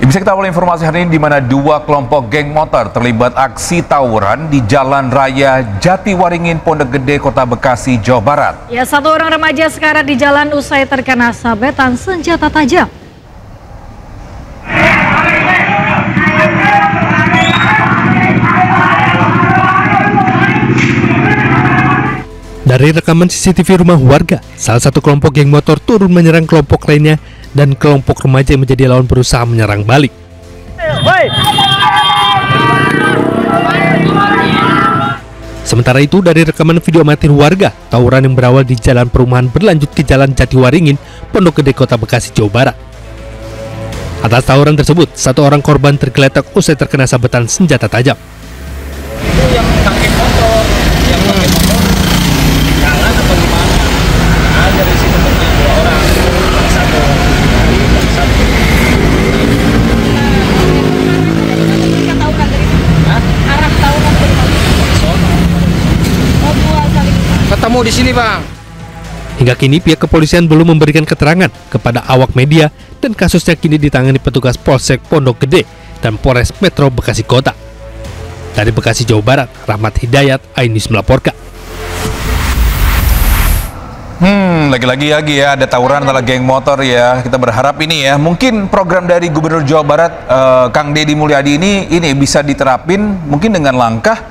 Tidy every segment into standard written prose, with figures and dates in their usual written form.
Bisa kita awali informasi hari ini di mana dua kelompok geng motor terlibat aksi tawuran di Jalan Raya Jatiwaringin, Pondok Gede, Kota Bekasi, Jawa Barat. Ya, satu orang remaja sekarat di jalan usai terkena sabetan senjata tajam. Dari rekaman CCTV rumah warga, salah satu kelompok geng motor turun menyerang kelompok lainnya dan kelompok remaja yang menjadi lawan berusaha menyerang balik. Sementara itu, dari rekaman video amatir warga, tawuran yang berawal di jalan perumahan berlanjut ke Jalan Jatiwaringin, Pondok Gede, Kota Bekasi, Jawa Barat. Atas tawuran tersebut, satu orang korban tergeletak usai terkena sabetan senjata tajam. Itu yang pakai motor, jalan atau gimana? Nah, dari situ mungkin dua orang, satu. Ketemu di sini, Bang. Hingga kini pihak kepolisian belum memberikan keterangan kepada awak media dan kasusnya kini ditangani petugas Polsek Pondok Gede dan Polres Metro Bekasi Kota. Dari Bekasi, Jawa Barat, Rahmat Hidayat, iNews melaporkan. Lagi-lagi ya ada tawuran antara geng motor ya. Kita berharap ini ya, mungkin program dari Gubernur Jawa Barat Kang Deddy Mulyadi ini bisa diterapin mungkin dengan langkah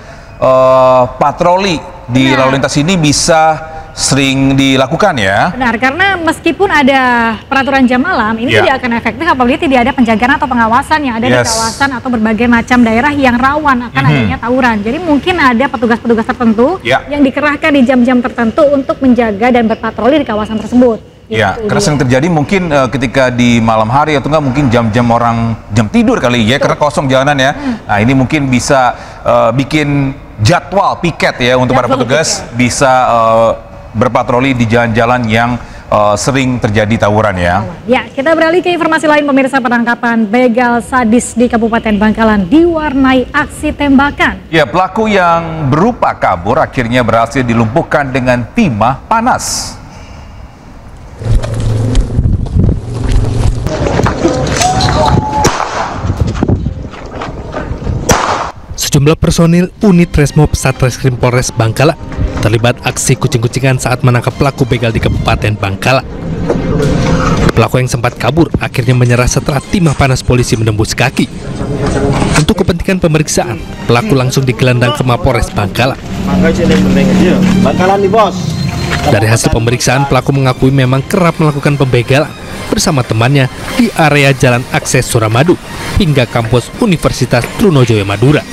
patroli di lalu lintas ini bisa sering dilakukan ya. Benar, karena meskipun ada peraturan jam malam, ini tidak akan efektif apabila tidak ada penjagaan atau pengawasan yang ada di kawasan atau berbagai macam daerah yang rawan akan adanya tawuran. Jadi mungkin ada petugas-petugas tertentu yang dikerahkan di jam-jam tertentu untuk menjaga dan berpatroli di kawasan tersebut. Ya, karena sering terjadi mungkin ketika di malam hari atau enggak mungkin jam-jam orang jam tidur kali ya, karena kosong jalanan ya. Nah, ini mungkin bisa bikin jadwal piket ya untuk para petugas bisa berpatroli di jalan-jalan yang sering terjadi tawuran ya. Ya, kita beralih ke informasi lain pemirsa. Penangkapan begal sadis di Kabupaten Bangkalan diwarnai aksi tembakan. Ya, pelaku yang berupa kabur akhirnya berhasil dilumpuhkan dengan timah panas. Sejumlah personil unit Resmob Satreskrim Polres Bangkalan terlibat aksi kucing-kucingan saat menangkap pelaku begal di Kabupaten Bangkalan. Pelaku yang sempat kabur akhirnya menyerah setelah timah panas polisi menembus kaki. Untuk kepentingan pemeriksaan, pelaku langsung digelandang ke Mapolres Bangkalan. Dari hasil pemeriksaan, pelaku mengakui memang kerap melakukan pembegalan bersama temannya di area Jalan Akses Suramadu hingga kampus Universitas Trunojoyo Madura.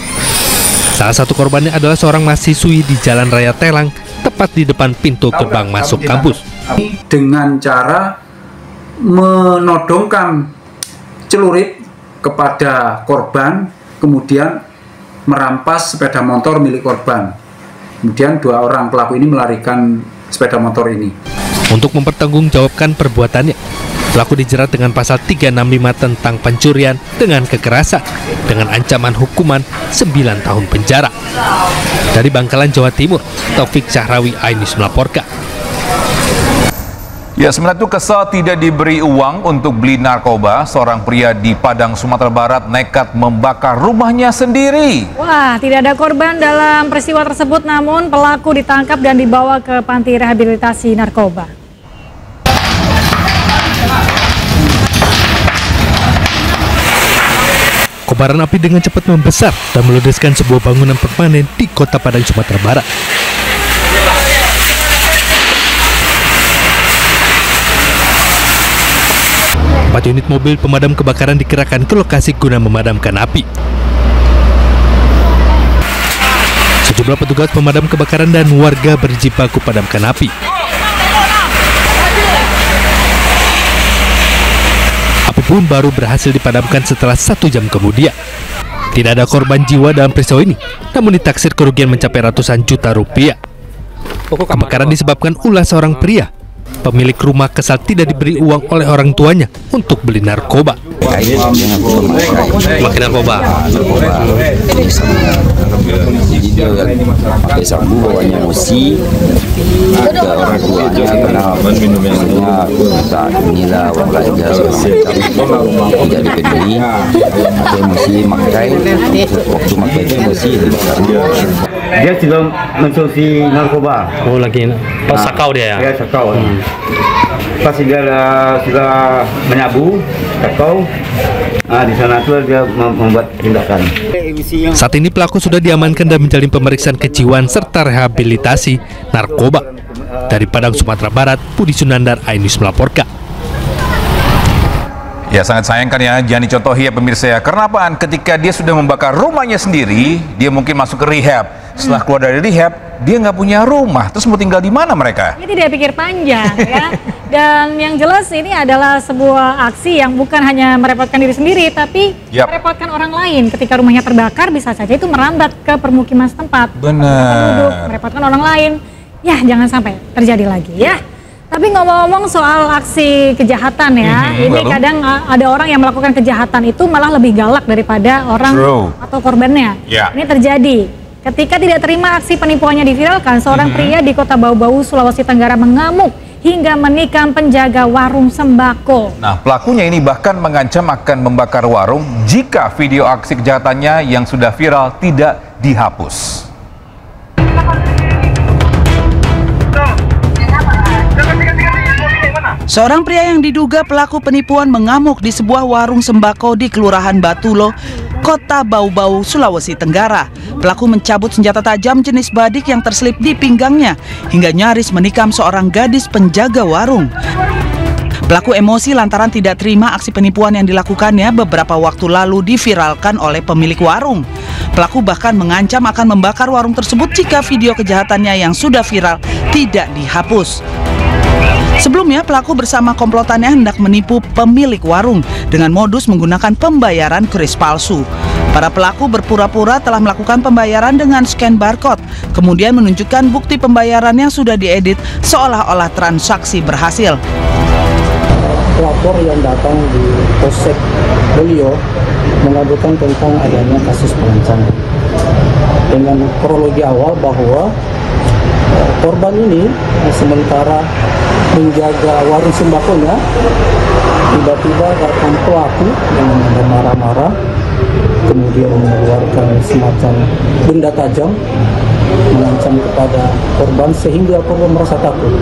Salah satu korbannya adalah seorang mahasiswi di Jalan Raya Telang, tepat di depan pintu gerbang masuk kampus. Dengan cara menodongkan celurit kepada korban, kemudian merampas sepeda motor milik korban. Kemudian dua orang pelaku ini melarikan sepeda motor ini. Untuk mempertanggungjawabkan perbuatannya, pelaku dijerat dengan pasal 365 tentang pencurian dengan kekerasan dengan ancaman hukuman 9 tahun penjara. Dari Bangkalan, Jawa Timur, Taufik Syahrawi, iNews melaporkan. Ya, sementara itu kesal tidak diberi uang untuk beli narkoba, seorang pria di Padang, Sumatera Barat nekat membakar rumahnya sendiri. Wah, tidak ada korban dalam peristiwa tersebut, namun pelaku ditangkap dan dibawa ke panti rehabilitasi narkoba. Kobaran api dengan cepat membesar dan meludeskan sebuah bangunan permanen di Kota Padang, Sumatera Barat. Empat unit mobil pemadam kebakaran dikerahkan ke lokasi guna memadamkan api. Sejumlah petugas pemadam kebakaran dan warga berjibaku padamkan api. Api pun baru berhasil dipadamkan setelah 1 jam kemudian. Tidak ada korban jiwa dalam peristiwa ini, namun ditaksir kerugian mencapai ratusan juta rupiah. Kebakaran disebabkan ulah seorang pria. Pemilik rumah kesal tidak diberi uang oleh orang tuanya untuk beli narkoba. Makin narkoba. Pakai sabu bawanya emosi ke orang tuanya karena minumnya tak inilah warga tidak dipenuhi pakai emosi makai waktu makai emosi dia sudah mensolusi narkoba. Oh lagi pas sakau dia ya? Ya sakau. Pas dia sudah menyabu sakau, di sana tuh dia membuat tindakan. Saat ini pelaku sudah diamankan dan menjalani pemeriksaan kejiwaan serta rehabilitasi narkoba. Dari Padang, Sumatera Barat, Budi Sunandar, iNews melaporkan. Ya sangat sayangkan ya, jangan dicontohi ya pemirsa ya. Karena apaan? Ketika dia sudah membakar rumahnya sendiri, dia mungkin masuk ke rehab. Setelah keluar dari rehab, dia nggak punya rumah. Terus mau tinggal di mana mereka? Ini tidak pikir panjang ya. Dan yang jelas ini adalah sebuah aksi yang bukan hanya merepotkan diri sendiri, tapi merepotkan orang lain. Ketika rumahnya terbakar, bisa saja itu merambat ke permukiman setempat. Benar. Merepotkan orang lain. Ya jangan sampai terjadi lagi ya. Tapi ngomong-ngomong soal aksi kejahatan ya, ini kadang ada orang yang melakukan kejahatan itu malah lebih galak daripada orang atau korbannya. Ini terjadi ketika tidak terima aksi penipuannya diviralkan, seorang pria di Kota Bau-Bau, Sulawesi Tenggara mengamuk hingga menikam penjaga warung sembako. Nah, pelakunya ini bahkan mengancam akan membakar warung jika video aksi kejahatannya yang sudah viral tidak dihapus. Seorang pria yang diduga pelaku penipuan mengamuk di sebuah warung sembako di Kelurahan Batulo, Kota Bau-Bau, Sulawesi Tenggara. Pelaku mencabut senjata tajam jenis badik yang terselip di pinggangnya hingga nyaris menikam seorang gadis penjaga warung. Pelaku emosi lantaran tidak terima aksi penipuan yang dilakukannya beberapa waktu lalu diviralkan oleh pemilik warung. Pelaku bahkan mengancam akan membakar warung tersebut jika video kejahatannya yang sudah viral tidak dihapus. Sebelumnya, pelaku bersama komplotannya hendak menipu pemilik warung dengan modus menggunakan pembayaran kris palsu. Para pelaku berpura-pura telah melakukan pembayaran dengan scan barcode, kemudian menunjukkan bukti pembayaran yang sudah diedit seolah-olah transaksi berhasil. Pelapor yang datang di Polsek Beliau mengadukan tentang adanya kasus perancangan. Dengan kronologi awal bahwa korban ini sementara menjaga warung sembakonya, tiba-tiba datang pelaku dengan marah-marah, kemudian mengeluarkan semacam benda tajam, mengancam kepada korban sehingga korban merasa takut.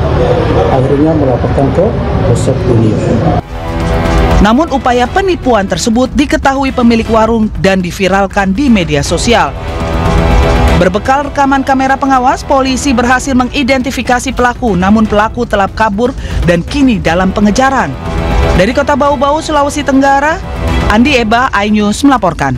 Akhirnya melaporkan ke Polsek Beliau. Namun upaya penipuan tersebut diketahui pemilik warung dan diviralkan di media sosial. Berbekal rekaman kamera pengawas, polisi berhasil mengidentifikasi pelaku, namun pelaku telah kabur dan kini dalam pengejaran. Dari Kota Bau-Bau, Sulawesi Tenggara, Andi Eba, iNews melaporkan.